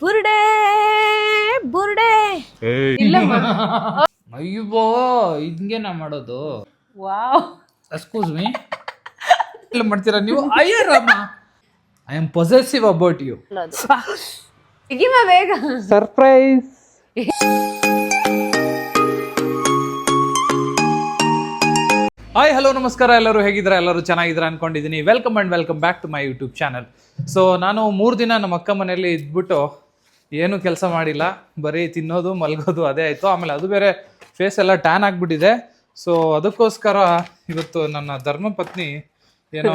ಬುರ್ಡೆ ಬುರ್ಡೆ ಇಲ್ಲಮ್ಮ. ಅಯ್ಯೋ ಹಿಂಗೇನ ಮಾಡೋದು? ವಾವ್, ಎಕ್ಸ್ಕ್ಯೂಸ್ ಮೀ, ಇಲ್ಲ ಮಾಡ್ತೀರಾ ನೀವು? ಅಯ್ಯರಮ್ಮ, I am possessive about you. ತೆಗಿಮ ಬೇಗ. ಸರ್ಪ್ರೈಸ್. ಹಾಯ್, ಹಲೋ, ನಮಸ್ಕಾರ. ಎಲ್ಲರೂ ಹೇಗಿದ್ದೀರಾ? ಎಲ್ಲರೂ ಚೆನ್ನಾಗಿದ್ದೀರಾ ಅನ್ಕೊಂಡಿದ್ದೀನಿ. Welcome and welcome back to my YouTube channel. So ನಾನು 3 ದಿನ ನಮ್ಮ ಅಕ್ಕ ಮನೆಯಲ್ಲಿ ಇದ್ಬಿಟ್ಟು ಏನು ಕೆಲಸ ಮಾಡಿಲ್ಲ, ಬರೀ ತಿನ್ನೋದು ಮಲ್ಗೋದು ಅದೇ ಆಯಿತು. ಆಮೇಲೆ ಅದು ಬೇರೆ ಫೇಸ್ ಎಲ್ಲ ಟ್ಯಾನ್ ಆಗಿಬಿಟ್ಟಿದೆ. ಸೊ ಅದಕ್ಕೋಸ್ಕರ ಇವತ್ತು ನನ್ನ ಧರ್ಮಪತ್ನಿ ಏನೋ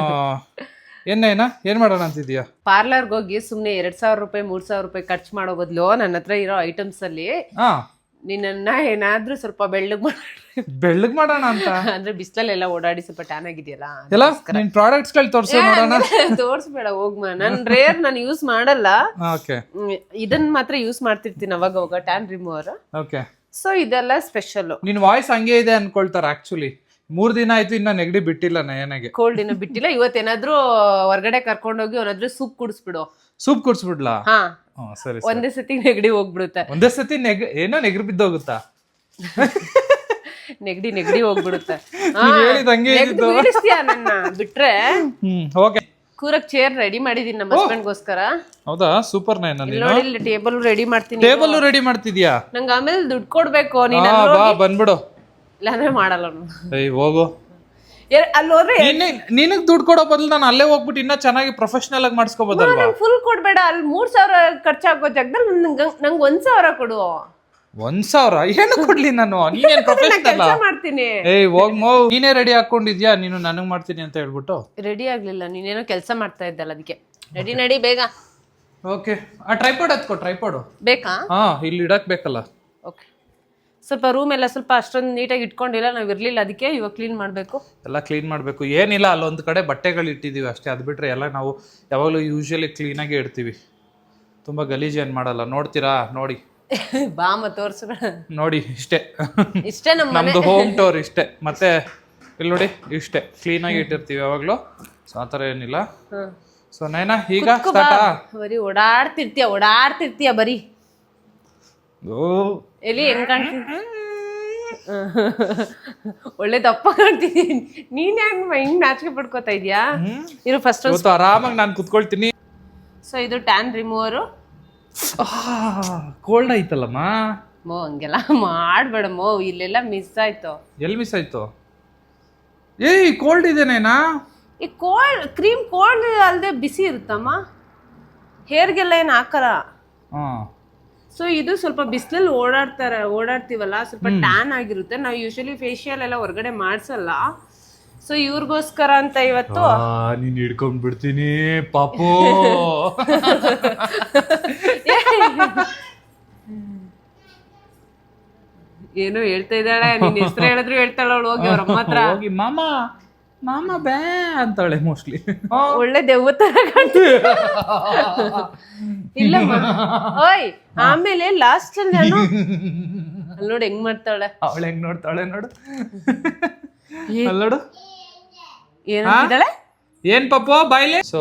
ಏನ್ ಮಾಡೋಣ ಅಂತಿದ್ಯಾ? ಪಾರ್ಲರ್ಗೆ ಹೋಗಿ ಸುಮ್ನೆ 2,000 ರೂಪಾಯಿ 3,000 ರೂಪಾಯಿ ಖರ್ಚು ಮಾಡೋ ಬದಲು ನನ್ನ ಹತ್ರ ಇರೋ ಐಟಮ್ಸ್ ಅಲ್ಲಿ ನಿನ್ನ ಏನಾದ್ರೂ ಸ್ವಲ್ಪ ಬೆಳ್ಳಗ್ ಮಾಡೋಣ ಅಂತ. ಅಂದ್ರೆ ಬಿಸಿಲಲ್ಲೆಲ್ಲ ಓಡಾಡಿ ಸ್ವಲ್ಪ ಟ್ಯಾನ್ ಆಗಿದೆಯಲ್ಲ, ಪ್ರಾಡಕ್ಟ್ಸ್ ಗಳು ತೋರಿಸಿ ನೋಡೋಣ. ತೋರ್ಸ್ಬೇಡ ಹೋಗ್ಮ. ನಾನು ಯೂಸ್ ಮಾಡಲ್ಲ, ಇದನ್ನ ಮಾತ್ರ ಯೂಸ್ ಮಾಡ್ತಿರ್ತೀನಿ ಅವಾಗ ಹೋಗ, ಟ್ಯಾನ್ ರಿಮೂವರ್. ಸೊ ಇದೆಲ್ಲ ಸ್ಪೆಷಲ್. ನಿನ್ ವಾಯ್ಸ್ ಹಂಗೆ ಇದೆ ಅನ್ಕೊಳ್ತಾರ. ಆಕ್ಚುಲಿ 3 ದಿನ ಆಯ್ತು, ಇನ್ನ ನೆಗಡಿ ಬಿಟ್ಟಿಲ್ಲ ನಯನಗೆ. ಕೋಲ್ಡ್ ಇನ್ನ ಬಿಟ್ಟಿಲ್ಲ. ಇವತ್ತೇನಾದ್ರೂ ಹೊರಗಡೆ ಕರ್ಕೊಂಡೋಗಿ ಅವನಾದ್ರೂ ಸೂಪ್ ಕುಡಿಸ್ಬಿಡು. ಸೂಪ್ ಕುಡಿಸ್ಬಿಡ್ಲಾ? ಹಾ, ಸರಿ. ಒಂದೇ ಸತಿ ನೆಗಡಿ ಹೋಗ್ಬಿಡುತ್ತೆ. ಒಂದೇ ಸತಿ ಏನೋ ನೆಗಡಿ ಬಿದ್ದೋಗುತ್ತಾ? ನೆಗಡಿ ಹೋಗ್ಬಿಡುತ್ತೆ. ನನ್ನ ಬಿಟ್ರೆ ಕೂರಕ್ ಚೇರ್ ರೆಡಿ ಮಾಡಿದೀನಿ ನಮ್ಮ ಹಸ್ಬೆಂಡ್ಗೋಸ್ಕರ. ಹೌದಾ? ಸೂಪರ್. ನೋಡಿ, ಟೇಬಲ್ ರೆಡಿ ಮಾಡ್ತೀನಿ. ಟೇಬಲ್ ರೆಡಿ ಮಾಡ್ತಿದ್ಯಾ? ನಂಗೆ ಆಮೇಲೆ ದುಡ್ಡು ಕೊಡ್ಬೇಕು. ನೀನ್ ಬಂದ್ಬಿಡು, ಇಲ್ಲಾಂದ್ರೆ ಮಾಡಲ್ಲ. ಹೋಗು. ಅಲ್ಲಿ ಹೋದ್ರೆ ನಿನಗ್ ದುಡ್ಡು ಕೊಡೋ ಬದಲು ನಾನು ಅಲ್ಲೇ ಹೋಗ್ಬಿಟ್ಟು ಇನ್ನ ಚೆನ್ನಾಗಿ ಪ್ರೊಫೆಷನಲ್ ಆಗಿ ಮಾಡಿಸ್ಕೋಬೋದಲ್ವಾ? ಫುಲ್ ಕೊಡ್ಬೇಡ. ಅಲ್ಲಿ 3,000 ಖರ್ಚಾಗೋ ಜಾಗದಲ್ಲಿ ನಂಗೆ 1,000 ಕೊಡು. 1,000 ಏನು ಕೊಡ್ಲಿ ನಾನು? ನೀನೇನ್ ಪ್ರೊಫೆಷನಲ್ ಮಾಡ್ತೀನಿ. ನೀನೇ ರೆಡಿ ಹಾಕೊಂಡಿದ್ಯಾ? ನೀನು ನನಗ್ ಮಾಡ್ತೀನಿ ಅಂತ ಹೇಳ್ಬಿಟ್ಟು ರೆಡಿ ಆಗ್ಲಿಲ್ಲ. ನೀನೇನೋ ಕೆಲಸ ಮಾಡ್ತಾ ಇದ್ದಲ್ಲ, ಅದಕ್ಕೆ ನಡಿ ಬೇಗ. ಓಕೆ. ಆ ಟ್ರೈಪಾಡ್ ಹತ್ಕೋ. ಟ್ರೈಪಾಡ್ ಬೇಕಾ? ಇಲ್ಲಿ ಇಡಕ್ ಬೇಕಲ್ಲ. ಓಕೆ. ಸ್ವಲ್ಪ ರೂಮ್ ಎಲ್ಲ ಸ್ವಲ್ಪ ಅಷ್ಟೊಂದು ನೀಟಾಗಿ ಇಟ್ಕೊಂಡಿಲ್ಲ, ನಾವ್ ಇರ್ಲಿಲ್ಲ, ಅದಕ್ಕೆ ಇವಾಗ ಕ್ಲೀನ್ ಮಾಡ್ಬೇಕು. ಎಲ್ಲ ಕ್ಲೀನ್ ಮಾಡ್ಬೇಕು. ಏನಿಲ್ಲ, ಅಲ್ಲೊಂದ್ ಕಡೆ ಬಟ್ಟೆಗಳು ಇಟ್ಟಿದೀವಿ ಅಷ್ಟೇ. ಅದ್ ಬಿಟ್ರೆ ಎಲ್ಲ ನಾವು ಯಾವಾಗಲೂ ಯೂಶಲಿ ಕ್ಲೀನಾಗಿ ಇಡ್ತೀವಿ. ತುಂಬಾ ಗಲೀಜು ಏನ್ ಮಾಡಲ್ಲ. ನೋಡ್ತೀರಾ? ನೋಡಿ, ಬಾಮ ತೋರ್ಸ್ಬೇಡ. ನೋಡಿ, ಇಷ್ಟೇ ನಮ್ದು ಹೋಮ್ ಟೂರ್. ಇಷ್ಟೇ. ಮತ್ತೆ ಇಲ್ಲಿ ನೋಡಿ, ಇಷ್ಟೇ ಕ್ಲೀನಾಗಿ ಇಟ್ಟಿರ್ತೀವಿ ಯಾವಾಗ್ಲೂ. ಸೊ ಆತರ ಏನಿಲ್ಲ. ಸೊ ನೈನಾ, ಈಗ ಬರೀ ಓಡಾಡ್ತಿರ್ತೀಯ ಬರೀ. ಎಲ್ಲಿ ಹೆಂಗ್ ಕಾಣ್ತೀನಿ? ಒಳ್ಳೆ ದಪ್ಪ ಕಾಣ್ತಿದ್ದೀನಿ. ನೀನ್ ಹೆಂಗ್ ನಾಚಿಕೆ ಪಡ್ಕೋತಾ ಇದ್ಯಾ? ಇರು ಫಸ್ಟ್ ಆರಾಮಾಗಿ ನಾನು ಕುತ್ಕೊಳ್ತೀನಿ. ಸೊ ಇದು ಟ್ಯಾನ್ ರಿಮೂವರು. ಕೋಲ್ಡ್ ಆಯ್ತಲ್ಲಮ್ಮ. ಹಂಗೆಲ್ಲ ಮಾಡ್ಬೇಡ ಮೋ, ಇಲ್ಲೆಲ್ಲ ಮಿಸ್ ಆಯ್ತು. ಎಲ್ಲಿ ಮಿಸ್ ಆಯ್ತು? ಕೋಲ್ಡ್ ಇದೆನೇನಾ? ಈ ಕ್ರೀಮ್ ಕೋಲ್ಡ್ ಅಲ್ಲದೆ ಬಿಸಿ ಇರುತ್ತಮ್ಮ. ಹೇರ್ಗೆಲ್ಲ ಏನು ಹಾಕಲ್ಲ. ಸೊ ಇದು ಸ್ವಲ್ಪ ಬಿಸಿಲಲ್ಲಿ ಓಡಾಡ್ತೀವಲ್ಲ, ಸ್ವಲ್ಪ ಟ್ಯಾನ್ ಆಗಿರುತ್ತೆ. ನಾವು ಯೂಶಲಿ ಫೇಶಿಯಲ್ ಎಲ್ಲ ಹೊರಗಡೆ ಮಾಡ್ಸಲ್ಲ. ಸೊ ಇವ್ರಿಗೋಸ್ಕರ ಅಂತ ಇವತ್ತು ನೀನ್ ಹಿಡ್ಕೊಂಡ್ ಬಿಡ್ತೀನಿ ಪಾಪು. ಏನೋ ಹೇಳ್ತಾ ಇದ್ದಾಳೆ. ನಿನ್ ಹೆಸರು ಹೇಳಿದ್ರು ಹೇಳ್ತಾಳ ಅವಳು. ಹೋಗಿ ಅವ್ರ ಅಮ್ಮ ಹತ್ರ ಹೋಗಿ ಮಾಮ ಬೇ ಅಂತಾಳೆ ಮೋಸ್ಟ್ಲಿ. ಒಳ್ಳೆ ದೆವ್ವ ತರ ಕಾಣ್ತೀವಿ. ಇಲ್ಲಮ್ಮ. ಓಯ್, ಆಮೇಲೆ ಲಾಸ್ಟ್ ಅಲ್ಲಿ ನಾನು ನೋಡಿ ಹೆಂಗ್ ಮಾಡ್ತಾಳೆ. ಅವಳು ಹೆಂಗ್ ನೋಡ್ತಾಳೆ ನೋಡು. ನೋಡು ಏನಿದ್ದಾಳೆ. ಏನ್ ಪಾಪು ಬಾಯ್ಲಿ. ಸೊ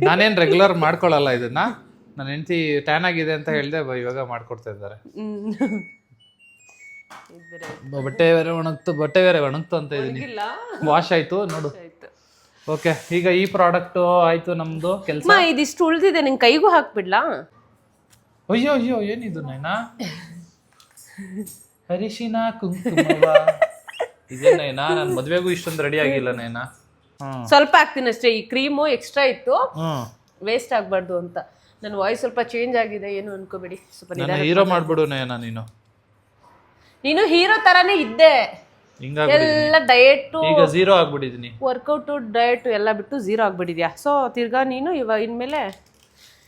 ನಾನೇನ್ ರೆಗ್ಯುಲರ್ ಮಾಡ್ಕೊಳಲ್ಲ ಇದನ್ನ. ನನ್ನ ಹೆಂಡತಿ ಟ್ಯಾನ್ ಆಗಿದೆ ಅಂತ ಹೇಳ್ದೆ, ಇವಾಗ ಮಾಡ್ಕೊಡ್ತಾ ಇದ್ದಾರೆ. ಬಟ್ಟೆ ಬೇರೆ ಒಣಗ್ತು ಅಂತ ಇದೀನಿ. ವಾಶ್ ಆಯ್ತು ನೋಡು. ಓಕೆ, ಈಗ ಈ ಪ್ರಾಡಕ್ಟ್ ಆಯ್ತು ನಮ್ದು ಕೆಲಸ. ಇದಿಷ್ಟು ಉಳ್ದಿದೆ, ನಿನ್ ಕೈಗೂ ಹಾಕ್ಬಿಡ್ಲಾ? ಅಯ್ಯೋ ಏನಿದು ನೈನಾ? ಅರಿಶಿನ ಕುಂಕುಮವ ಇದೆ ನೈನಾ. ನನ್ ಮದ್ವೆಗೂ ಇಷ್ಟೊಂದು ರೆಡಿ ಆಗಿಲ್ಲ ನೈನಾ. ಸ್ವಲ್ಪ ಹಾಕ್ತೀನಿ ಅಷ್ಟೇ. ಈ ಕ್ರೀಮು ಎಕ್ಸ್ಟ್ರಾ ಇತ್ತು, ವೇಸ್ಟ್ ಆಗ್ಬಾರ್ದು ಅಂತ. ನನ್ನ ವಾಯ್ಸ್ ಸ್ವಲ್ಪ ಚೇಂಜ್ ಆಗಿದೆ, ಏನು ಅನ್ಕೋಬೇಡಿ. ಸ್ವಲ್ಪ ಹೀರೋ ಮಾಡ್ಬಿಡು ನೈನಾ. ನೀನು ಹೀರೋ ತರಾನೇ ಇದ್ದೆ. ಎಲ್ಲ ಡಯಟ್ ಈಗ ಝೀರೋ ಆಗ್ಬಿಟ್ಟಿದೀನಿ. ವರ್ಕೌಟ್ ಡಯಟ್ ಎಲ್ಲ ಬಿಟ್ಟು ಝೀರೋ ಆಗ್ಬಿಟ್ಟಿದ್ಯಾ. ಸೊ ತಿರ್ಗಾ ನೀನು ಇನ್ಮೇಲೆ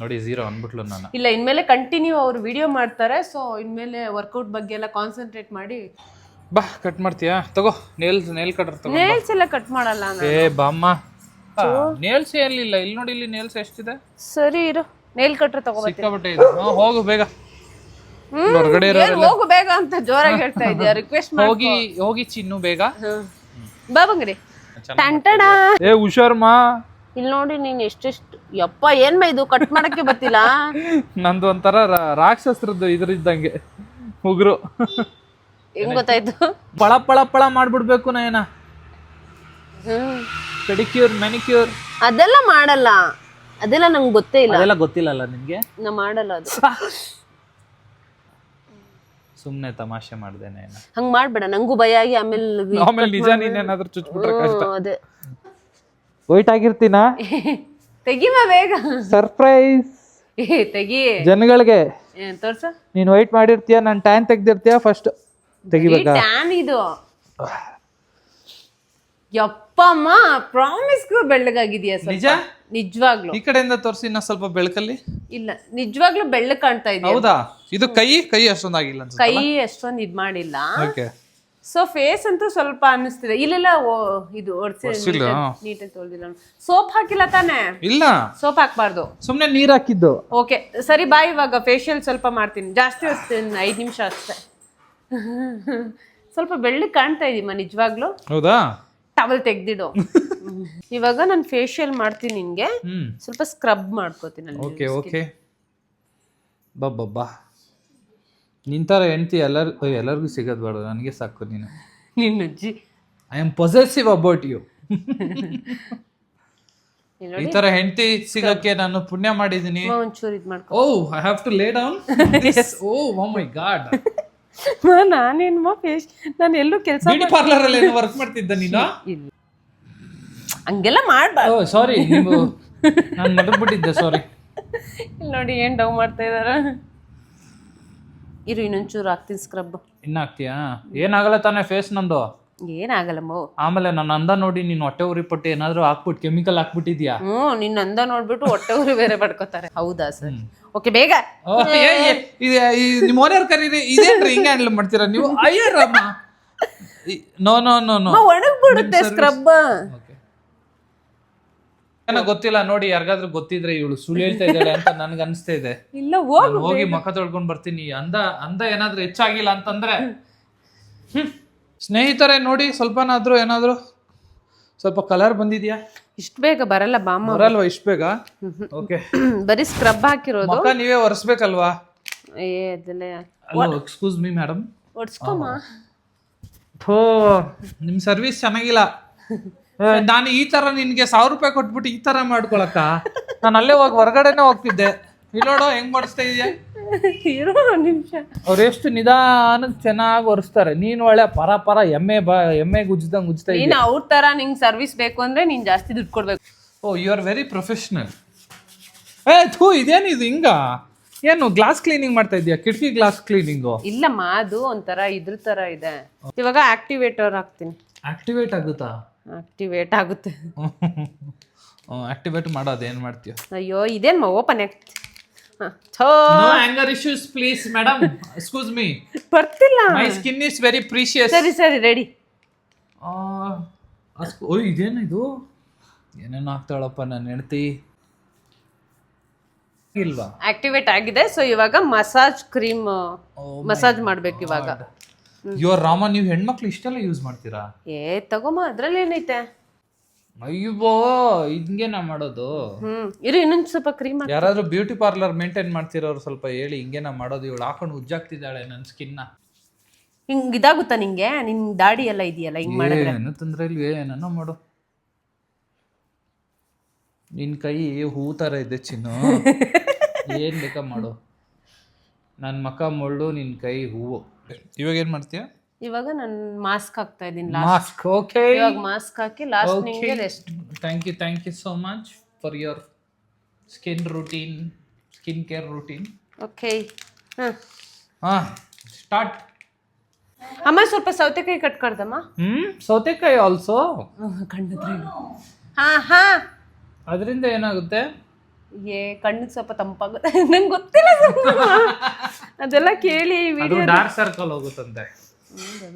ನೋಡಿ ಝೀರೋ ಅನ್ಬಿಟ್ಲು ನಾನು. ಇಲ್ಲ, ಇನ್ಮೇಲೆ ಕಂಟಿನ್ಯೂ ಅವ್ರು ವಿಡಿಯೋ ಮಾಡ್ತಾರೆ. ಸೊ ಇನ್ಮೇಲೆ ವರ್ಕೌಟ್ ಬಗ್ಗೆ ಎಲ್ಲ ಕಾನ್ಸಂಟ್ರೇಟ್ ಮಾಡಿ. ಬಾ, ಕಟ್ ಮಾಡ್ತೀಯಾ? ತಗೋ, ನೇಲ್ ಕಟರ್ ತಗೋ. ನೇಲ್ಸ್ ಎಲ್ಲ ಕಟ್ ಮಾಡಲ್ಲ ನಾನು. ಬಾಮ್ಮ, ನೇಲ್ಸ್ ಎಲ್ಲಿಲ್ಲ. ಇಲ್ಲಿ ನೋಡಿ, ಇಲ್ಲಿ ನೇಲ್ಸ್ ಎಷ್ಟಿದೆ. ಸರಿ ಇರು, ನೇಲ್ ಕಟ್ರ್ ತಗೋಬಟ್ಟೆ. ಹೋಗು ಬೇಗ. ಹೊರಗಡೆ ಹೋಗು ಬೇಗ ಅಂತ ಜೋರಾಗಿ ಹೇಳ್ತಾ ಇದ್ಯಾ. ರಿಕ್ವೆಸ್ಟ್ ಹೋಗಿ ಚಿನ್ನು ಬೇಗ. ಬಾ ಬಂಗ್ರಿ. ಹುಷಾರ್ ಮಾ. ಇಲ್ಲಿ ನೋಡಿ, ನೀನ್ ಎಷ್ಟೆಷ್ಟು ಯಪ್ಪ ಏನ್ಮ ಇದು ಕಟ್ ಮಾಡಕ್ಕೆ ಗೊತ್ತಿಲ್ಲ. ನಂದು ಒಂಥರ ರಾಕ್ಷಸರದ್ದು ಇದ್ರಿದ್ದಂಗೆ ಉಗುರು. ಹೆಂಗ್ ಗೊತ್ತಾಯ್ತು? ಪಳ ಪಳ ಪಳ ಮಾಡ್ಬಿಡ್ಬೇಕು ನಯನ. ಪೆಡಿಕ್ಯೂರ್ ಮ್ಯಾನಿಕ್ಯೂರ್ ಅದೆಲ್ಲ ಮಾಡಲ್ಲ, ಅದೆಲ್ಲ ನಂಗೆ ಗೊತ್ತೇ ಇಲ್ಲ. ಅದೆಲ್ಲ ಗೊತ್ತಿಲ್ಲಲ್ಲ ನಿಮ್ಗೆ? ನಾ ಮಾಡಲ್ಲ ಅದು. ಸುಮ್ನೆ ತಮಾಷೆ ಮಾಡ್ದೆ ನಯನ. ಹಂಗ್ ಮಾಡ್ಬೇಡ, ನಂಗೂ ಭಯ ಆಗಿ ಆಮೇಲೆ ನಿಜ ನೀನೇನಾದ್ರೂ ಚುಚ್ಬಿಟ್ರೆ ಕಷ್ಟ. ಅದೇ ವೈಟ್ ಆಗಿರ್ತೀನಾ? ತೆಗಿಮ ಬೇಗ. ಸರ್ಪ್ರೈಸ್ ತೆಗಿ ಜನಗಳಿಗೆ. ತೋರ್ಸ. ನೀನ್ ವೈಟ್ ಮಾಡಿರ್ತೀಯ, ನಾನು ಟ್ಯಾನ್ ತೆಗ್ದಿರ್ತೀಯ. ಫಸ್ಟ್ ತೆಗಿಬೇಕಾ? ಟ್ಯಾನ್ ಇದು. ಯಪ್ಪಮ್ಮ ಪ್ರಾಮಿಸ್ಗೂ ಬೆಳ್ಳಗಾಗಿದೆಯಾ? ನಿಜ? ನಿಜವಾಗ್ಲು. ಈ ಕಡೆಯಿಂದ ತೋರಿಸಿ ಇನ್ನ ಸ್ವಲ್ಪ ಬೆಳಕಲ್ಲಿ. ಇಲ್ಲ ನಿಜವಾಗ್ಲೂ ಬೆಳ್ಳಗ್ ಕಾಣ್ತಾ ಇದೆಯಾ? ಹೌದಾ? ಇದು ಕೈ ಅಷ್ಟೊಂದಾಗಿಲ್ಲ ಅನ್ಸುತ್ತೆ. ಕೈ ಅಷ್ಟೊಂದು ಇದ್ ಮಾಡಿಲ್ಲ. ಓಕೆ. ಸೊ ಫೇಸ್ ಅಂತೂ ಸ್ವಲ್ಪ ಅನ್ನಿಸ್ತಿದೆ. ಇಲ್ಲೆಲ್ಲ ಇದು ನೀಟಾಗಿ ತೊಳ್ದಿಲ್ಲ. ಸೋಪ್ ಹಾಕಿಲ್ಲ ತಾನೆ? ಇಲ್ಲ, ಸೋಪ್ ಹಾಕ್ಬಾರ್ದು, ಸುಮ್ನೆ ನೀರ್ ಹಾಕಿದ್ದು. ಓಕೆ ಸರಿ ಬಾಯ್. ಇವಾಗ ಫೇಶಿಯಲ್ ಸ್ವಲ್ಪ ಮಾಡ್ತೀನಿ, ಜಾಸ್ತಿ ಹೊತ್ತೀನಿ, 5 ನಿಮಿಷ ಅಷ್ಟೇ. ಸ್ವಲ್ಪ ಬೆಳ್ಳಗ್ ಕಾಣ್ತಾ ಇದೀಮ ನಿಜವಾಗ್ಲು. ಹೌದಾ? ಟವಲ್ ತೆಗ್ದಿಡು. ಇವಾಗ ನಾನು ಫೇಶಿಯಲ್ ಮಾಡ್ತೀನಿ, ನಿನ್ಗೆ ಸ್ವಲ್ಪ ಸ್ಕ್ರಬ್ ಮಾಡ್ಕೋತೀನಿ. Okay okay. ಬಬ್ಬಾ, ನಿಂತರ ಹೆಂಡ್ತಿ ಎಲ್ಲರಿಗೂ ಸಿಗೋದು ಬೇಡ, ನನಗೆ ಸಾಕು ನೀನು. ನಿನ್ನ ಅಜ್ಜಿ. I am possessive about you. ಈ ತರ ಹೆಂಡತಿ ಸಿಗಕ್ಕೆ ನಾನು ಪುಣ್ಯ ಮಾಡಿದೀನಿ. ಒಂಚೂರು ಇದ್ ಮಾಡ್ಕೊ. Oh I have to lay down. Oh my god. ನಾನೇನು ನಾನು ಎಲ್ಲೂ ಕೆಲಸ ಬ್ಯೂಟಿ ಪಾರ್ಲರ್ ಅಲ್ಲಿ ಏನು ವರ್ಕ್ ಮಾಡ್ತಿದ್ದ ನೀನು? ಇಲ್ಲ ಹಂಗೆಲ್ಲ ಮಾಡ್ಬಾರ್ದು. ಓ ಸಾರಿ, ನೀವು ನಾನು ಮಡಗ್ಬಿಟ್ಟಿದ್ದೆ, ಸಾರಿ. ಇಲ್ಲಿ ನೋಡಿ ಏನ್ ಡವ್ ಮಾಡ್ತಾ ಇದಾರ. ಇರು ಇನ್ನೊಂಚೂರು ಹಾಕ್ತೀನಿ ಸ್ಕ್ರಬ್. ಇನ್ನ ಹಾಕ್ತೀಯಾ? ಏನಾಗಲ್ಲ ತಾನೇ ಫೇಸ್ ನಂದು? ಏನಾಗಲ್ಲ ಮೋ. ಆಮೇಲೆ ನನ್ನ ಅಂದ ನೋಡಿ ನೀನು ಹೊಟ್ಟೆ ಉರಿ ಪಟ್ಟು ಏನಾದ್ರು ಹಾಕ್ಬಿಟ್ಟು ಕೆಮಿಕಲ್ ಹಾಕ್ಬಿಟ್ಟಿದ್ಯಾ? ನಿನ್ನ ಅಂದ ನೋಡ್ಬಿಟ್ಟು ಹೊಟ್ಟೆ ಉರಿ ಬೇರೆ ಪಡ್ಕೋತಾರೆ. ಹೌದಾ ಸರ್? ಓಕೆ ಬೇಗ. ನಿಮ್ಮ ಓನರ್ ಕರೀರಿ. ಇದೇನ್ರಿ ಹಿಂಗೆ ಹ್ಯಾಂಡಲ್ ಮಾಡ್ತೀರಾ ನೀವು? ಅಯ್ಯರಮ್ಮ, ನೋ ನೋ ನೋ ನೋ, ಒಣಗ್ಬಿಡುತ್ತೆ ಸ್ಕ್ರಬ್. ನನಗೆ ಗೊತ್ತಿಲ್ಲ ನೋಡಿ, ಯಾರಿಗಾದ್ರೂ ಗೊತ್ತಿದ್ರೆ ಇವಳು ಸುಳ್ಳು ಹೇಳ್ತಾ ಇದ್ದಾಳೆ ಅಂತ ನನ್ಗೆ ಅನಿಸ್ತಾ ಇದೆ. ಇಲ್ಲ ಹೋಗಿ ಮುಖ ತೊಳ್ಕೊಂಡ್ ಬರ್ತೀನಿ. ಅಂದ ಏನಾದ್ರೂ ಹೆಚ್ಚಾಗಿಲ್ಲ ಅಂತಂದ್ರೆ. ಸ್ನೇಹಿತರೆ ನೋಡಿ, ಸ್ವಲ್ಪನಾದ್ರೂ ಏನಾದ್ರು ಸ್ವಲ್ಪ ಕಲರ್ ಬಂದಿದ್ಯಾ? ಇಷ್ಟು ಬೇಗ ಬರಲ್ಲ ಬಾಮ. ಬರಲ್ವಾ ಇಷ್ಟು ಬೇಗ? ಓಕೆ. ಬರೀ ಸ್ಕ್ರಬ್ ಹಾಕಿರೋದು. ಮುಖ ನೀವೇ ಒರೆಸ್ಬೇಕಲ್ವಾ? ಅದೆಲ್ಲ ಹಲೋ ಎಕ್ಸ್ಕ್ಯೂಸ್ ಮೀ ಮೇಡಮ್. ಒಡ್ಸ್ಕೊಮ್ಮ. ಥೋ, ನಿಮ್ ಸರ್ವಿಸ್ ಚೆನ್ನಾಗಿಲ್ಲ. ನಾನು ಈ ತರ ನಿನ್ಗೆ 1000 ರೂಪಾಯಿ ಕೊಟ್ಬಿಟ್ಟು ಈ ತರ ಮಾಡ್ಕೊಳಕ್ಕ? ನಾನು ಅಲ್ಲೇ ಹೋಗಿ ಹೊರಗಡೆನೆ ಹೋಗ್ತಿದ್ದೆ. ಇಲ್ಲೋಡು ಹೆಂಗ್ ಮಾಡಿಸ್ತಾ ಇದೀಯ. ಇರೋ ನಿಮಿಷ. ಅವ್ರು ಎಷ್ಟು ನಿಧಾನ ಚೆನ್ನಾಗಿ ಒರೆಸ್ತಾರೆ. ನೀನ್ ಒಳ್ಳೆ ಪರ ಎಮ್ಮೆ ಗುಜ್ದಂಗ್ ಉಜ್ತಾ ನೀನ್ ಅವ್ರ ತರ ನಿಂಗ್ ಸರ್ವಿಸ್ ಬೇಕು ಅಂದ್ರೆ ನೀನ್ ಜಾಸ್ತಿ ದುಡ್ಡು ಕೊಡ್ಬೇಕು. ಓ ಯು ಆರ್ ವೆರಿ ಪ್ರೊಫೆಷನಲ್. ಇದೇನಿದು ಹಿಂಗ? ಏನು ಗ್ಲಾಸ್ ಕ್ಲೀನಿಂಗ್ ಮಾಡ್ತಾ ಇದೀಯಾ? ಕಿಟಕಿ ಗ್ಲಾಸ್ ಕ್ಲೀನಿಂಗು? ಇಲ್ಲಮ್ಮ, ಅದು ಒಂಥರ ಇದ್ರ ತರ ಇದೆ. ಇವಾಗ ಆಕ್ಟಿವೇಟರ್ ಹಾಕ್ತೀನಿ. ಆಕ್ಟಿವೇಟ್ ಆಗುತ್ತಾ? ಆಕ್ಟಿವೇಟ್ ಆಗುತ್ತೆ. ಆಕ್ಟಿವೇಟ್ ಮಾಡೋದು ಏನ್ ಮಾಡ್ತೀಯ? ಅಯ್ಯೋ ಇದೇನ್ open no anger issues please madam. Excuse me. ಬರ್ತಿಲ್ಲ. My skin is very precious. ಸರಿ ಸರಿ ರೆಡಿ. ಓಯ್ ಇದೇನಿದು? ಏನೇನು ಆಗ್ತಾಳಪ್ಪ ನನ್ನ ಹೆಂಡತಿ. ಇಲ್ವಾ? ಆಕ್ಟಿವೇಟ್ ಆಗಿದೆ. ಸೊ ಇವಾಗ ಮಸಾಜ್ ಕ್ರೀಮ್ ಮಸಾಜ್ ಮಾಡ್ಬೇಕು ಇವಾಗ. ಯುವರ್ ರಾಮ, ನೀವು ಹೆಣ್ಮಕ್ಳು ಇಷ್ಟೆಲ್ಲ ಯೂಸ್ ಮಾಡ್ತೀರಾ? ತಗೋಮ, ಅದ್ರಲ್ಲಿ ಏನೈತೆ? ಅಯ್ಯೋ ಹಿಂಗೆ ನಾ ಮಾಡೋದು. ಇರು ಇನ್ನೊಂದು ಸ್ವಲ್ಪ ಕ್ರೀಮ್. ಯಾರಾದ್ರೂ ಬ್ಯೂಟಿ ಪಾರ್ಲರ್ ಮೇಂಟೈನ್ ಮಾಡ್ತಿರೋರು ಸ್ವಲ್ಪ ಹೇಳಿ, ಹಿಂಗೆ ನಾ ಮಾಡೋದು. ಇವಳು ಹಾಕೊಂಡು ಉಜ್ಜಾಗ್ತಿದ್ದಾಳೆ ನನ್ನ ಸ್ಕಿನ್ನ. ಹಿಂಗ್ ಇದಾಗುತ್ತಾ ನಿಂಗೆ? ನಿನ್ ದಾಡಿ ಎಲ್ಲ ಇದೆಯಲ್ಲ, ಹಿಂಗ್ ಮಾಡಿದ್ರೆ ಏನು ತೊಂದ್ರೆ ಇಲ್ವೇ? ಏನೋ ಮಾಡು. ನಿನ್ ಕೈ ಹೂ ತರ ಇದೆ ಚಿನ್ನು. ಏನ್ ಬೇಕಾ ಮಾಡು. ನನ್ನ ಮಕ್ಕ ಮುಳ್ಳು, ನಿನ್ ಕೈ ಹೂವು. ಇವಾಗ ಏನ್ ಮಾಡ್ತೀಯ? ಇವಾಗ ನಾನು ಮಾಸ್ಕ್ ಹಾಕ್ತಾ ಇದೀನಿ. ಮಾಸ್ಕ್. ಓಕೆ, ಇವಾಗ ಮಾಸ್ಕ್ ಹಾಕಿ ಲಾಸ್ಟ್ ನಿಂಗೆ rest. Thank you so much for your skin care routine. Okay start. ಅಮ್ಮ ಸ್ವಲ್ಪ ಸೌತೆಕಾಯಿ ಕಟ್ ಕರ್ದಮ್ಮ. ಸೌತೆಕಾಯಿ ಆಲ್ಸೋ ಕಣ್ಣಿದ್ರೆ ಹಾ ಅದರಿಂದ ಏನಾಗುತ್ತೆ? ಕಣ್ಣಿಗೆ ಸ್ವಲ್ಪ ತಂಪಾಗುತ್ತೆ. ನಂಗೆ ಗೊತ್ತಿಲ್ಲ ಅದೆಲ್ಲ ಕೇಳಿ ಡಾರ್ಕ್ ಸರ್ಕಲ್ ಹೋಗುತ್ತಂತೆ.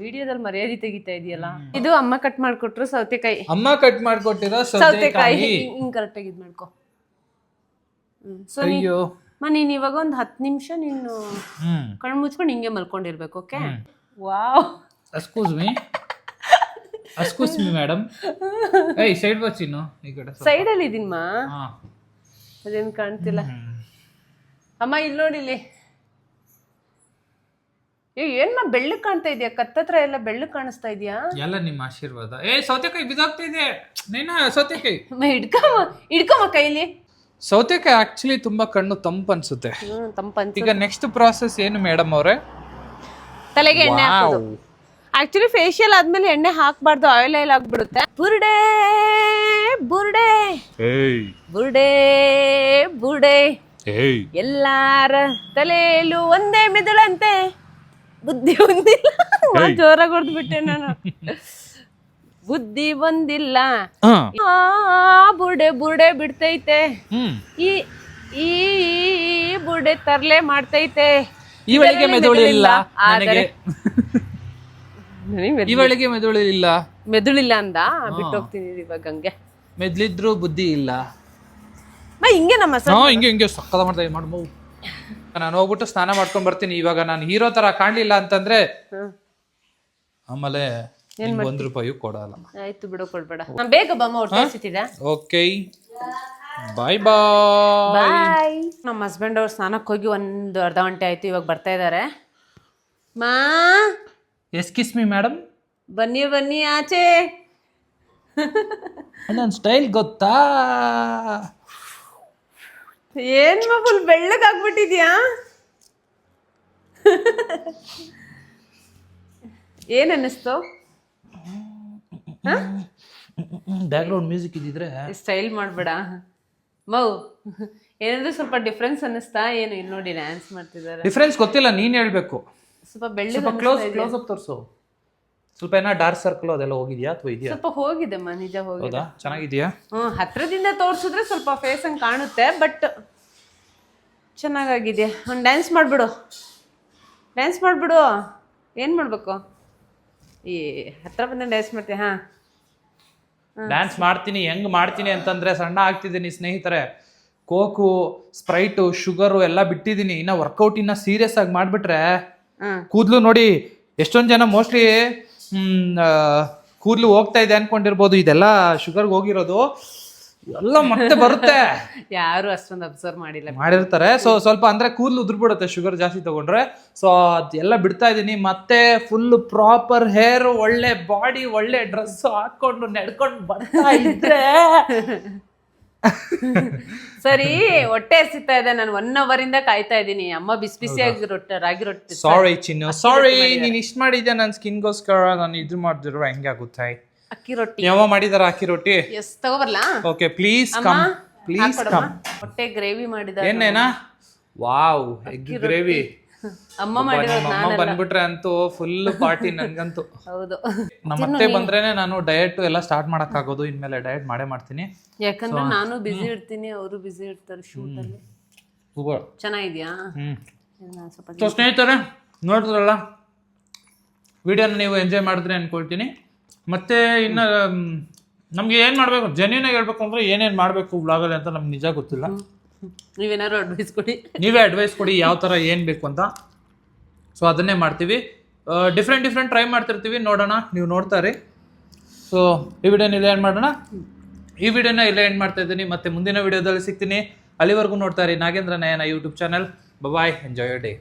ವಿಡಿಯೋದಲ್ಲಿ ಮರ್ಯಾದೆ ತೆಗಿತಾ ಇದೆಯಲ್ಲ. ಇದು ಅಮ್ಮ ಕಟ್ ಮಾಡ್ಕೊಟ್ರು ಸೌತೆಕಾಯಿ. ಅಮ್ಮ ಕಟ್ ಮಾಡ್ಕೊಟ್ಟಿರೋ ಸೌತೆಕಾಯಿ ಹಿಂಗ್ ಕರೆಕ್ಟ್ ಆಗಿ ಇದ್ ಮಾಡ್ಕೊ. ಸೊ ನೀನ್ ಇವಾಗ ಒಂದು 10 ನಿಮಿಷ ನೀನು ಕಣ್ಣು ಮುಚ್ಕೊಂಡು ಹಿಂಗೆ ಮಲ್ಕೊಂಡಿರ್ಬೇಕು. Okay? Wow. Excuse me madam. ಏಯ್ ಸೈಡ್ ಬಚ್ಚಿನು ಈ ಕಡೆ. ಸೈಡ್ ಅಲ್ಲಿ ಇದೀನಮ್ಮ. ಅದೇನು ಕಾಣ್ತಿಲ್ಲ. ಅಮ್ಮ ಇಲ್ಲಿ ನೋಡಿಲಿ. ಏನ್ ಬೆಳ್ಳಗ್ ಕಾಣ್ತಾ ಇದೆಯಾ? ಕತ್ತತ್ರ ಎಲ್ಲ ಬೆಳ್ಳಗ್ ಕಾಣಿಸ್ತಾ ಇದೆಯಾ? ಎಲ್ಲ ನಿಮ್ಮ ಆಶೀರ್ವಾದ. ಸೌತೆಕಾಯಿ ಬಿದ್ದಾಗ್ತಾ ಇದೆ. ಸೌತೆಕಾಯಿ ಹಿಡ್ಕಮ್ಮ ಕೈಲಿ. ಸೌತೆಕಾಯಿ ಆಕ್ಚುಲಿ ತುಂಬಾ ಕಣ್ಣು ತಂಪು ಅನ್ಸುತ್ತೆ. ತಂಪನ್ಸ. ಈಗ ನೆಕ್ಸ್ಟ್ ಪ್ರಾಸೆಸ್ ಏನು ಮೇಡಮ್ ಅವ್ರೆ? ತಲೆಗೆ ಎಣ್ಣೆ ಹಾಕೋದು. ಆಕ್ಚುಲಿ ಫೇಶಿಯಲ್ ಆದ್ಮೇಲೆ ಎಣ್ಣೆ ಹಾಕ್ಬಾರ್ದು, ಆಯಿಲ್ ಆಗ್ಬಿಡುತ್ತೆ. ಬುರ್ಡೆ ಬುರ್ಡೆ ಬುರ್ಡೆ ಬುರ್ಡೆ ಎಲ್ಲಾರ ತಲೆಯಲ್ಲೂ ಒಂದೇ ಮೆದುಳಂತೆ, ಬುದ್ಧಿ ಒಂದಿಲ್ಲ. ಜೋರಾಗಿ ಹೊಡೆದ್ಬಿಟ್ಟೆ ನಾನು. ಬುದ್ಧಿ ಬಂದಿಲ್ಲ. ಬುರ್ಡೆ ಬುರ್ಡೆ ಬಿಡ್ತೈತೆ, ಈ ಈ ಬುರ್ಡೆ ತರ್ಲೆ ಮಾಡ್ತೈತೆ. ಇವಳಿಗೆ ಮೆದುಳಿಲ್ಲ, ಇವಳಿಗೆ ಮೆದುಳಿಲ್ಲ. ಮೆದುಳಿಲ್ಲ ಅಂದ, ಬಿಟ್ಟು ಹೋಗ್ತೀನಿ ಇವಾಗ. ಹಂಗೆ ಮೆದ್ಲಿದ್ರು ಬುದ್ಧಿ ಇಲ್ಲ. ಹಿಂಗೆ ನಮ್ಮ ಹಿಂಗೆ ಹಿಂಗೆ ಸಕ್ಕದ ಮಾಡ್ತಾ ಮಾಡ್ಬೋ. ನಾನು ಹೋಗ್ಬಿಟ್ಟು ಸ್ನಾನ ಮಾಡ್ಕೊಂಡ್ ಬರ್ತೀನಿ. ಇವಾಗ ನಾನು ಹೀರೋ ತರ ಕಾಣ್ಲಿಲ್ಲ ಅಂತಂದ್ರೆ ಆಮೇಲೆ ₹1 ಕೊಡಲ್ಲ. ಆಯ್ತು ಬಿಡು, ಕೊಡ್ಬೇಡ. ಬೇಗ ಬಮ್ಮ, ಹೊಟ್ಟೆ ಸಿಕ್ತಿದೆ. ಓಕೆ, ಬಾಯ್ ಬಾಯ್. ನಮ್ಮ ಹಸ್ಬೆಂಡ್ ಅವ್ರು ಸ್ನಾನಕ್ಕೆ ಹೋಗಿ ಒಂದು ಅರ್ಧ ಗಂಟೆ ಆಯ್ತು, ಇವಾಗ ಬರ್ತಾ ಇದಾರೆ. ಮಾ ಎಸ್ಕಿಸ್ ಮಿ ಮೇಡಮ್, ಬನ್ನಿ ಬನ್ನಿ ಆಚೆ. ನನ್ನ ಸ್ಟೈಲ್ ಗೊತ್ತಾ? ಏನ್ ಫುಲ್ ಬೆಳ್ಳಗಾಗ್ಬಿಟ್ಟಿದ್ಯಾ? ಏನ್ ಅನ್ನಿಸ್ತು? ಬ್ಯಾಕ್ಗ್ರೌಂಡ್ ಮ್ಯೂಸಿಕ್ ಇದ್ದಿದ್ರೆ. ಸ್ಟೈಲ್ ಮಾಡ್ಬೇಡ ಮೌ. ಏನಾದ್ರು ಸ್ವಲ್ಪ ಡಿಫ್ರೆನ್ಸ್ ಅನ್ನಿಸ್ತಾ? ಏನು ಇಲ್ಲಿ ನೋಡಿ ಡ್ಯಾನ್ಸ್ ಮಾಡ್ತಿದ್ದಾರೆ. ಡಿಫ್ರೆನ್ಸ್ ಗೊತ್ತಿಲ್ಲ, ನೀನ್ ಹೇಳ್ಬೇಕು. ಸ್ವಲ್ಪ ಬೆಳ್ಳಗೆ ಕ್ಲೋಸ್ ಅಪ್ ತೋರ್ಸು. ಸ್ವಲ್ಪ ಏನೋ ಡಾರ್ಕ್ ಸರ್ಕಲ್ ಅದೆಲ್ಲ ಹೋಗಿದ್ಯಾ ಅಥವಾ ಇದೆಯಾ? ಸ್ವಲ್ಪ ಹೋಗಿದೆಮ್ಮ, ನಿಜ ಹೋಗಿದೆ. ಹೌದಾ? ಚೆನ್ನಾಗಿದ್ಯಾ? ಹತ್ರದಿಂದ ತೋರ್ಸಿದ್ರೆ ಸ್ವಲ್ಪ ಫೇಸ್ ಹಂಗೆ ಕಾಣುತ್ತೆ, ಬಟ್ ಚೆನ್ನಾಗಾಗಿದೆ. ಒಂದು ಡ್ಯಾನ್ಸ್ ಮಾಡ್ಬಿಡು, ಡ್ಯಾನ್ಸ್ ಮಾಡ್ಬಿಡು. ಏನು ಮಾಡ್ಬೇಕು? ಈ ಹತ್ರ ಬಂದ ಡ್ಯಾನ್ಸ್ ಮಾಡ್ತೀಯ? ಡ್ಯಾನ್ಸ್ ಮಾಡ್ತೀನಿ. ಹೆಂಗ್ ಮಾಡ್ತೀನಿ ಅಂತಂದ್ರೆ, ಸಣ್ಣ ಆಗ್ತಿದ್ದೀನಿ ಸ್ನೇಹಿತರೆ. ಕೋಕು, ಸ್ಪ್ರೈಟು, ಶುಗರು ಎಲ್ಲ ಬಿಟ್ಟಿದ್ದೀನಿ. ಇನ್ನ ವರ್ಕೌಟ್ ಇನ್ನ ಸೀರಿಯಸ್ ಆಗಿ ಮಾಡ್ಬಿಟ್ರೆ ಕೂದ್ಲು ನೋಡಿ. ಎಷ್ಟೊಂದು ಜನ ಮೋಸ್ಟ್ಲಿ ಕೂದ್ಲು ಹೋಗ್ತಾ ಇದೆ ಅನ್ಕೊಂಡಿರ್ಬೋದು. ಇದೆಲ್ಲ ಶುಗರ್ಗೆ ಹೋಗಿರೋದು ಎಲ್ಲ ಮತ್ತೆ ಬರುತ್ತೆ. ಯಾರು ಅಷ್ಟೊಂದು ಅಬ್ಸರ್ವ್ ಮಾಡಿರ್ತಾರೆ. ಸೊ ಸ್ವಲ್ಪ ಅಂದ್ರೆ ಕೂದ್ಲು ಉದುರ್ಬಿಡುತ್ತೆ ಶುಗರ್ ಜಾಸ್ತಿ ತಗೊಂಡ್ರೆ. ಸೊ ಅದೆಲ್ಲ ಬಿಡ್ತಾ ಇದೀನಿ. ಮತ್ತೆ ಫುಲ್ ಪ್ರಾಪರ್ ಹೇರ್, ಒಳ್ಳೆ ಬಾಡಿ, ಒಳ್ಳೆ ಡ್ರೆಸ್ ಹಾಕೊಂಡು ನಡ್ಕೊಂಡು ಬರ್ತಾ ಇದ್ರೆ ಸರಿ. ಹೊಟ್ಟೆ ಹಸಿತಾ ಇದೆ, ನಾನು 1 hour ಇಂದ ಕಾಯ್ತಾ ಇದ್ದೀನಿ. ಅಮ್ಮ ಬಿಸಿ ಬಿಸಿಯಾಗಿ ರಾಗಿ ರೊಟ್ಟಿ. ಸಾರಿ ಚಿನ್ನು, ಸಾರಿ. ನೀನ್ ಇಷ್ಟ ಮಾಡಿದ್ಯಾ ನನ್ನ ಸ್ಕಿನ್ಗೋಸ್ಕರ. ನಾನು ಇದು ಮಾಡಿದ್ರು ಹೆಂಗೆ ಆಗುತ್ತೆ? ಅಕ್ಕಿ ರೊಟ್ಟಿ ಯಾವ ಮಾಡಿದಾರ? ಅಕ್ಕಿ ರೊಟ್ಟಿ. ಎಸ್, ತಗೋಬರ್ಲಾ? Okay, please come, please come. ಹೊಟ್ಟೆ ಗ್ರೇವಿ ಮಾಡಿದ. ಏನೇನಾ? Wow, egg gravy. ಅಮ್ಮ ಮಾಡಿರೋದು. ಅಮ್ಮ ಬಂದ್ಬಿಟ್ರೆ ಅಂತೂ ಫುಲ್ ಪಾರ್ಟಿ ನನ್ಗಂತೂ. ಹೌದು, ನಮ್ಮತ್ತೆ ಬಂದ್ರೇನೆ ನಾನು ಡಯಟ್ ಎಲ್ಲ ಸ್ಟಾರ್ಟ್ ಮಾಡಕ್ ಆಗೋದು. ಇನ್ಮೇಲೆ ಡಯಟ್ ಮಾಡೇ ಮಾಡ್ತೀನಿ. ಯಾಕಂದ್ರೆ ನಾನು ಬಿಸಿ ಇರ್ತೀನಿ, ಅವರು ಬಿಸಿ ಇರ್ತಾರೆ ಶೂಟ್ ಅಲ್ಲಿ. ಚೆನ್ನಾಗಿದ್ಯಾ? ಸೊ ಸ್ನೇಹಿತರೆ, ನೋಡಿದ್ರಲ್ಲ, ವಿಡಿಯೋನ ನೀವು ಎಂಜಾಯ್ ಮಾಡಿದ್ರೆ ಅನ್ಕೊಳ್ತೀನಿ. ಮತ್ತೆ ಇನ್ನ ನಮ್ಗೆ ಏನ್ ಮಾಡ್ಬೇಕು, ಜೆನ್ಯೂನ್ ಆಗಿ ಹೇಳ್ಬೇಕು ಅಂದ್ರೆ ಏನೇನ್ ಮಾಡ್ಬೇಕು ವ್ಲಾಗಲ್ಲಿ ಅಂತ ನಮ್ಗೆ ನಿಜ ಗೊತ್ತಿಲ್ಲ. ನೀವೇನಾದ್ರು ಅಡ್ವೈಸ್ ಕೊಡಿ. ನೀವೇ ಅಡ್ವೈಸ್ ಕೊಡಿ ಯಾವ ಥರ ಏನು ಬೇಕು ಅಂತ. ಸೊ ಅದನ್ನೇ ಮಾಡ್ತೀವಿ. ಡಿಫ್ರೆಂಟ್ ಟ್ರೈ ಮಾಡ್ತಿರ್ತೀವಿ, ನೋಡೋಣ. ನೀವು ನೋಡ್ತಾ ಇರಿ. ಸೊ ಈ ವಿಡಿಯೋನ ಇಲ್ಲೇ ಎಂಡ್ ಮಾಡೋಣ. ಈ ವಿಡಿಯೋನ ಇಲ್ಲೇ ಎಂಡ್ ಮಾಡ್ತಾ ಇದ್ದೀನಿ. ಮತ್ತೆ ಮುಂದಿನ ವಿಡಿಯೋದಲ್ಲಿ ಸಿಗ್ತೀನಿ. ಅಲ್ಲಿವರೆಗೂ ನೋಡ್ತಾ ಇರಿ Nagendra Nayana YouTube channel. Bye, enjoy your day.